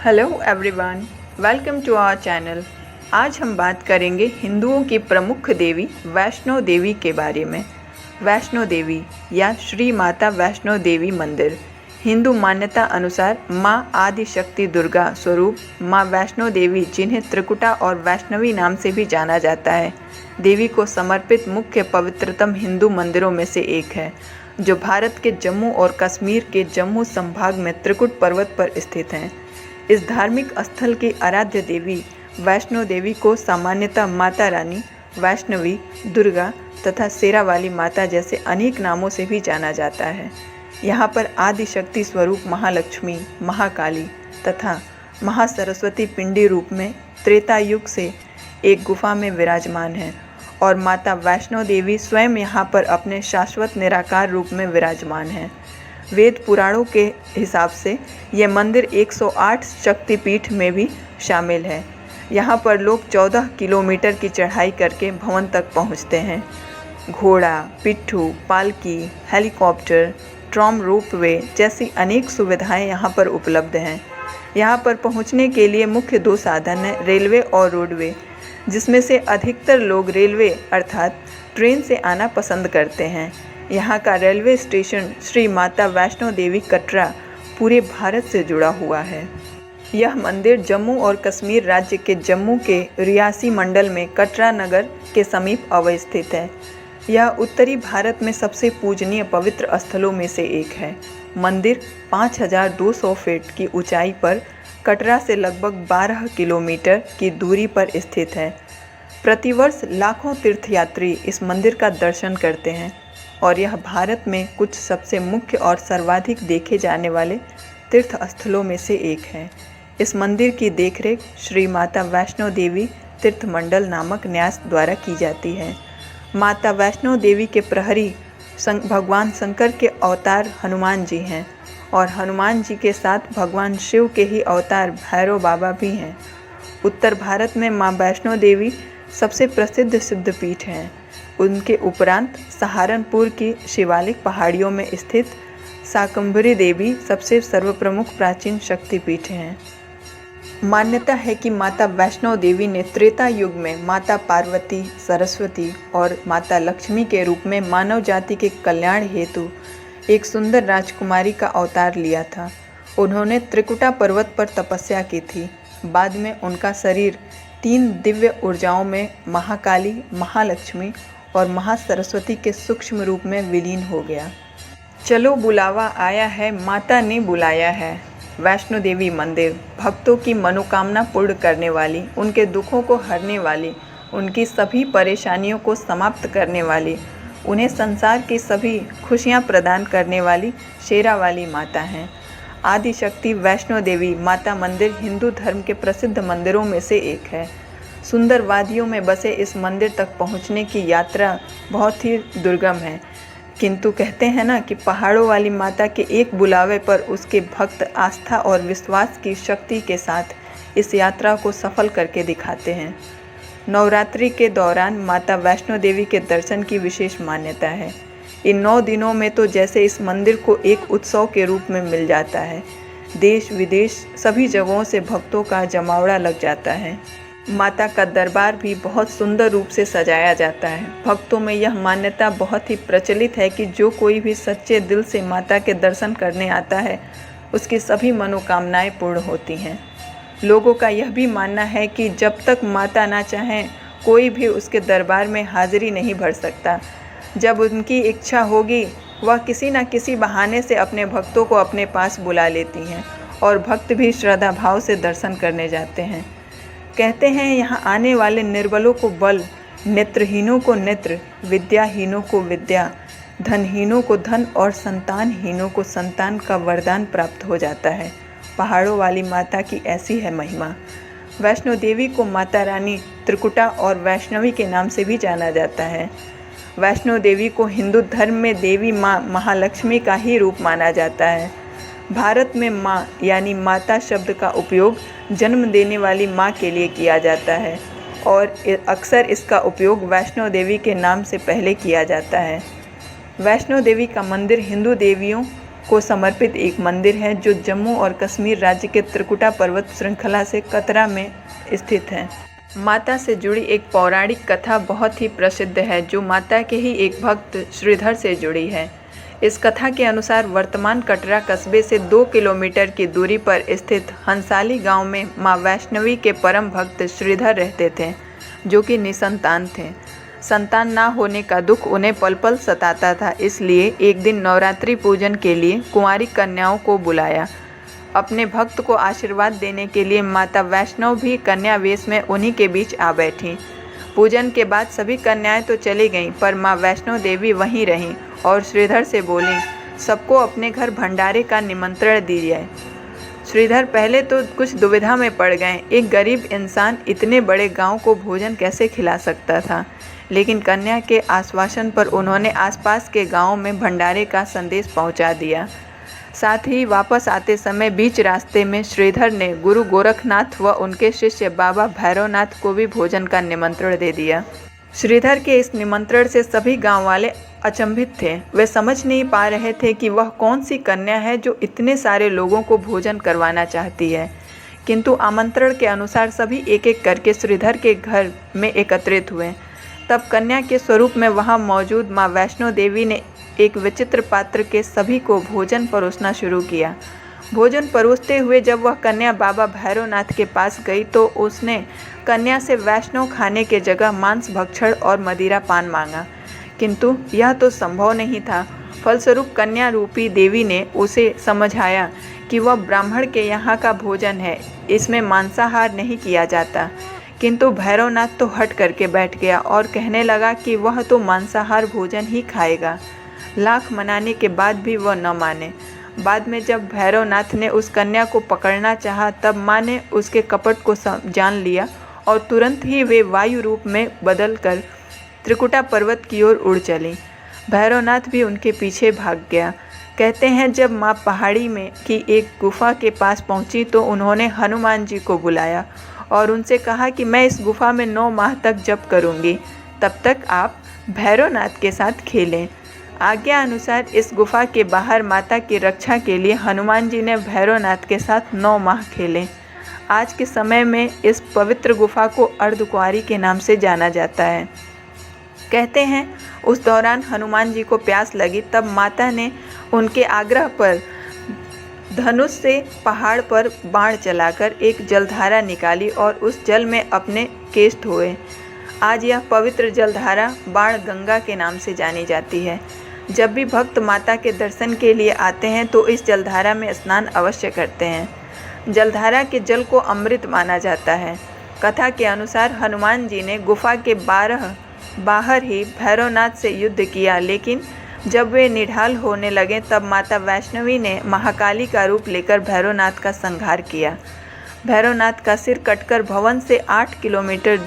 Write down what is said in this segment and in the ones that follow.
Hello everyone, welcome to our channel. आज हम बात करेंगे हिंदुओं की प्रमुख देवी वैष्णो देवी के बारे में। वैष्णो देवी या श्री माता वैष्णो देवी मंदिर हिंदू मान्यता अनुसार माँ आदि शक्ति दुर्गा स्वरूप माँ वैष्णो देवी, जिन्हें त्रिकुटा और वैष्णवी नाम से भी जाना जाता है, देवी को समर्पित मुख्य पवित्रतम हिंदू मंदिरों में से एक है, जो भारत के जम्मू और कश्मीर के जम्मू संभाग में त्रिकुट पर्वत पर स्थित हैं। इस धार्मिक स्थल की आराध्य देवी वैष्णो देवी को सामान्यतः माता रानी, वैष्णवी, दुर्गा तथा शेरा वाली माता जैसे अनेक नामों से भी जाना जाता है। यहाँ पर आदि शक्ति स्वरूप महालक्ष्मी, महाकाली तथा महासरस्वती पिंडी रूप में त्रेता युग से एक गुफा में विराजमान है और माता वैष्णो देवी स्वयं यहाँ पर अपने शाश्वत निराकार रूप में विराजमान है। वेद पुराणों के हिसाब से यह मंदिर 108 शक्तिपीठ में भी शामिल है। यहाँ पर लोग 14 किलोमीटर की चढ़ाई करके भवन तक पहुँचते हैं। घोड़ा, पिट्ठू, पालकी, हेलीकॉप्टर, ट्रॉम रोपवे जैसी अनेक सुविधाएं यहाँ पर उपलब्ध हैं। यहाँ पर पहुँचने के लिए मुख्य दो साधन हैं, रेलवे और रोडवे, जिसमें से अधिकतर लोग रेलवे अर्थात ट्रेन से आना पसंद करते हैं। यहाँ का रेलवे स्टेशन श्री माता वैष्णो देवी कटरा पूरे भारत से जुड़ा हुआ है। यह मंदिर जम्मू और कश्मीर राज्य के जम्मू के रियासी मंडल में कटरा नगर के समीप अवस्थित है। यह उत्तरी भारत में सबसे पूजनीय पवित्र स्थलों में से एक है। मंदिर 5200 फीट की ऊंचाई पर कटरा से लगभग 12 किलोमीटर की दूरी पर स्थित है। प्रतिवर्ष लाखों तीर्थयात्री इस मंदिर का दर्शन करते हैं और यह भारत में कुछ सबसे मुख्य और सर्वाधिक देखे जाने वाले तीर्थ स्थलों में से एक है। इस मंदिर की देखरेख श्री माता वैष्णो देवी तीर्थ मंडल नामक न्यास द्वारा की जाती है। माता वैष्णो देवी के प्रहरी भगवान शंकर के अवतार हनुमान जी हैं और हनुमान जी के साथ भगवान शिव के ही अवतार भैरव बाबा भी हैं। उत्तर भारत में माँ वैष्णो देवी सबसे प्रसिद्ध सिद्धपीठ हैं। उनके उपरांत सहारनपुर की शिवालिक पहाड़ियों में स्थित शाकंभरी देवी सबसे सर्वप्रमुख प्राचीन शक्तिपीठ हैं। मान्यता है कि माता वैष्णो देवी ने त्रेता युग में माता पार्वती, सरस्वती और माता लक्ष्मी के रूप में मानव जाति के कल्याण हेतु एक सुंदर राजकुमारी का अवतार लिया था। उन्होंने त्रिकुटा पर्वत पर तपस्या की थी। बाद में उनका शरीर 3 दिव्य ऊर्जाओं में महाकाली, महालक्ष्मी और महासरस्वती के सूक्ष्म रूप में विलीन हो गया। चलो बुलावा आया है, माता ने बुलाया है। वैष्णो देवी मंदिर भक्तों की मनोकामना पूर्ण करने वाली, उनके दुखों को हरने वाली, उनकी सभी परेशानियों को समाप्त करने वाली, उन्हें संसार की सभी खुशियां प्रदान करने वाली शेरा वाली माता हैं। आदि शक्ति वैष्णो देवी माता मंदिर हिंदू धर्म के प्रसिद्ध मंदिरों में से एक है। सुंदर वादियों में बसे इस मंदिर तक पहुंचने की यात्रा बहुत ही दुर्गम है, किंतु कहते हैं ना कि पहाड़ों वाली माता के एक बुलावे पर उसके भक्त आस्था और विश्वास की शक्ति के साथ इस यात्रा को सफल करके दिखाते हैं। नवरात्रि के दौरान माता वैष्णो देवी के दर्शन की विशेष मान्यता है। इन 9 दिनों में तो जैसे इस मंदिर को एक उत्सव के रूप में मिल जाता है। देश विदेश सभी जगहों से भक्तों का जमावड़ा लग जाता है। माता का दरबार भी बहुत सुंदर रूप से सजाया जाता है। भक्तों में यह मान्यता बहुत ही प्रचलित है कि जो कोई भी सच्चे दिल से माता के दर्शन करने आता है, उसकी सभी मनोकामनाएं पूर्ण होती हैं। लोगों का यह भी मानना है कि जब तक माता ना चाहें, कोई भी उसके दरबार में हाजिरी नहीं भर सकता। जब उनकी इच्छा होगी, वह किसी न किसी बहाने से अपने भक्तों को अपने पास बुला लेती हैं और भक्त भी श्रद्धा भाव से दर्शन करने जाते हैं। कहते हैं यहाँ आने वाले निर्बलों को बल, नेत्रहीनों को नेत्र, विद्याहीनों को विद्या, धनहीनों को धन और संतानहीनों को संतान का वरदान प्राप्त हो जाता है। पहाड़ों वाली माता की ऐसी है महिमा। वैष्णो देवी को माता रानी, त्रिकुटा और वैष्णवी के नाम से भी जाना जाता है। वैष्णो देवी को हिंदू धर्म में देवी माँ महालक्ष्मी का ही रूप माना जाता है। भारत में माँ यानी माता शब्द का उपयोग जन्म देने वाली माँ के लिए किया जाता है और अक्सर इसका उपयोग वैष्णो देवी के नाम से पहले किया जाता है। वैष्णो देवी का मंदिर हिंदू देवियों को समर्पित एक मंदिर है जो जम्मू और कश्मीर राज्य के त्रिकुटा पर्वत श्रृंखला से कतरा में स्थित है। माता से जुड़ी एक पौराणिक कथा बहुत ही प्रसिद्ध है जो माता के ही एक भक्त श्रीधर से जुड़ी है। इस कथा के अनुसार वर्तमान कटरा कस्बे से 2 किलोमीटर की दूरी पर स्थित हंसाली गांव में मां वैष्णवी के परम भक्त श्रीधर रहते थे, जो कि निसंतान थे। संतान ना होने का दुख उन्हें पल पल सताता था, इसलिए एक दिन नवरात्रि पूजन के लिए कुंवारी कन्याओं को बुलाया। अपने भक्त को आशीर्वाद देने के लिए माता वैष्णव भी कन्या वेश में उन्हीं के बीच आ बैठीं। पूजन के बाद सभी कन्याएं तो चली गईं, पर मां वैष्णो देवी वहीं रहीं और श्रीधर से बोलीं, सबको अपने घर भंडारे का निमंत्रण दीजिए। श्रीधर पहले तो कुछ दुविधा में पड़ गए। एक गरीब इंसान इतने बड़े गांव को भोजन कैसे खिला सकता था, लेकिन कन्या के आश्वासन पर उन्होंने आसपास के गांवों में भंडारे का संदेश पहुंचा दिया। साथ ही वापस आते समय बीच रास्ते में श्रीधर ने गुरु गोरखनाथ व उनके शिष्य बाबा भैरवनाथ को भी भोजन का निमंत्रण दे दिया। श्रीधर के इस निमंत्रण से सभी गांव वाले अचंभित थे। वे समझ नहीं पा रहे थे कि वह कौन सी कन्या है जो इतने सारे लोगों को भोजन करवाना चाहती है। किंतु आमंत्रण के अनुसार सभी एक एक करके श्रीधर के घर में एकत्रित हुए। तब कन्या के स्वरूप में वहां मौजूद मां वैष्णो देवी ने एक विचित्र पात्र के सभी को भोजन परोसना शुरू किया। भोजन परोसते हुए जब वह कन्या बाबा भैरवनाथ के पास गई तो उसने कन्या से वैष्णव खाने के जगह मांस भक्षण और मदिरा पान मांगा, किंतु यह तो संभव नहीं था। फलस्वरूप कन्या रूपी देवी ने उसे समझाया कि वह ब्राह्मण के यहाँ का भोजन है, इसमें मांसाहार नहीं किया जाता। किंतु भैरवनाथ तो हट करके बैठ गया और कहने लगा कि वह तो मांसाहार भोजन ही खाएगा। लाख मनाने के बाद भी वह न माने। बाद में जब भैरवनाथ ने उस कन्या को पकड़ना चाहा तब माँ ने उसके कपट को जान लिया और तुरंत ही वे वायु रूप में बदलकर त्रिकुटा पर्वत की ओर उड़ चली। भैरवनाथ भी उनके पीछे भाग गया। कहते हैं जब माँ पहाड़ी में की एक गुफा के पास पहुँची तो उन्होंने हनुमान जी को बुलाया और उनसे कहा कि मैं इस गुफा में 9 माह तक जप करूँगी, तब तक आप भैरवनाथ के साथ खेलें। आज्ञा अनुसार इस गुफा के बाहर माता की रक्षा के लिए हनुमान जी ने भैरवनाथ के साथ 9 माह खेले। आज के समय में इस पवित्र गुफा को अर्धकुंवारी के नाम से जाना जाता है। कहते हैं उस दौरान हनुमान जी को प्यास लगी, तब माता ने उनके आग्रह पर धनुष से पहाड़ पर बाण चलाकर एक जलधारा निकाली और उस जल में अपने केश धोए। आज यह पवित्र जलधारा बाण गंगा के नाम से जानी जाती है। जब भी भक्त माता के दर्शन के लिए आते हैं तो इस जलधारा में स्नान अवश्य करते हैं। जलधारा के जल को अमृत माना जाता है। कथा के अनुसार हनुमान जी ने गुफा के बाहर ही भैरवनाथ से युद्ध किया, लेकिन जब वे निढाल होने लगे तब माता वैष्णवी ने महाकाली का रूप लेकर भैरवनाथ का संहार किया। भैरवनाथ का सिर कटकर भवन से 8 किलोमीटर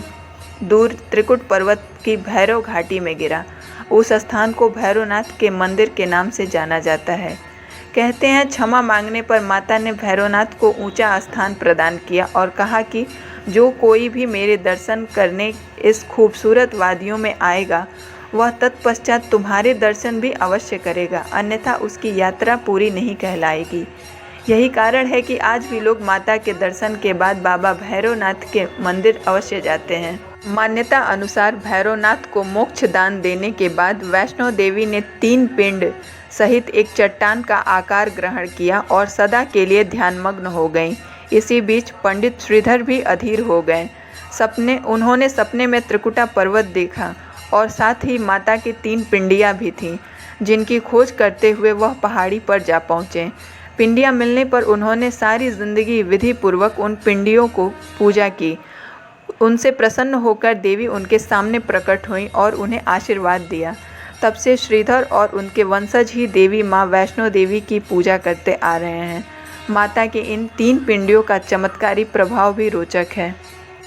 दूर त्रिकुट पर्वत की भैरव घाटी में गिरा। उस स्थान को भैरवनाथ के मंदिर के नाम से जाना जाता है। कहते हैं क्षमा मांगने पर माता ने भैरवनाथ को ऊंचा स्थान प्रदान किया और कहा कि जो कोई भी मेरे दर्शन करने इस खूबसूरत वादियों में आएगा वह तत्पश्चात तुम्हारे दर्शन भी अवश्य करेगा, अन्यथा उसकी यात्रा पूरी नहीं कहलाएगी। यही कारण है कि आज भी लोग माता के दर्शन के बाद बाबा भैरवनाथ के मंदिर अवश्य जाते हैं। मान्यता अनुसार भैरवनाथ को मोक्ष दान देने के बाद वैष्णो देवी ने 3 पिंड सहित एक चट्टान का आकार ग्रहण किया और सदा के लिए ध्यानमग्न हो गईं। इसी बीच पंडित श्रीधर भी अधीर हो गए। उन्होंने सपने में त्रिकुटा पर्वत देखा और साथ ही माता की 3 पिंडियाँ भी थीं, जिनकी खोज करते हुए वह पहाड़ी पर जा पहुँचे। पिंडियाँ मिलने पर उन्होंने सारी जिंदगी विधि पूर्वक उन पिंडियों को पूजा की। उनसे प्रसन्न होकर देवी उनके सामने प्रकट हुई और उन्हें आशीर्वाद दिया। तब से श्रीधर और उनके वंशज ही देवी माँ वैष्णो देवी की पूजा करते आ रहे हैं। माता के इन 3 पिंडियों का चमत्कारी प्रभाव भी रोचक है।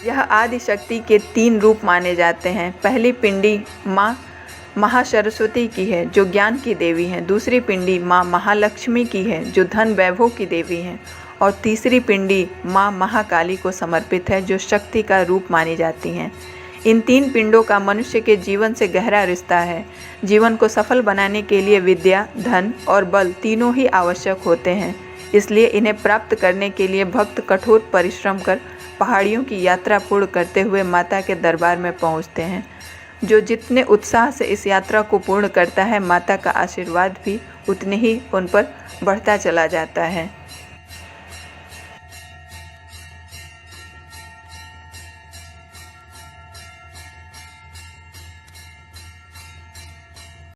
यह आदि शक्ति के 3 रूप माने जाते हैं। पहली पिंडी माँ महासरस्वती की है, जो ज्ञान की देवी हैं। दूसरी पिंडी माँ महालक्ष्मी की है, जो धन वैभव की देवी हैं। और तीसरी पिंडी माँ महाकाली को समर्पित है, जो शक्ति का रूप मानी जाती हैं। इन 3 पिंडों का मनुष्य के जीवन से गहरा रिश्ता है। जीवन को सफल बनाने के लिए विद्या, धन और बल तीनों ही आवश्यक होते हैं। इसलिए इन्हें प्राप्त करने के लिए भक्त कठोर परिश्रम कर पहाड़ियों की यात्रा पूर्ण करते हुए माता के दरबार में पहुंचते हैं। जो जितने उत्साह से इस यात्रा को पूर्ण करता है, माता का आशीर्वाद भी उतने ही उन पर बढ़ता चला जाता है।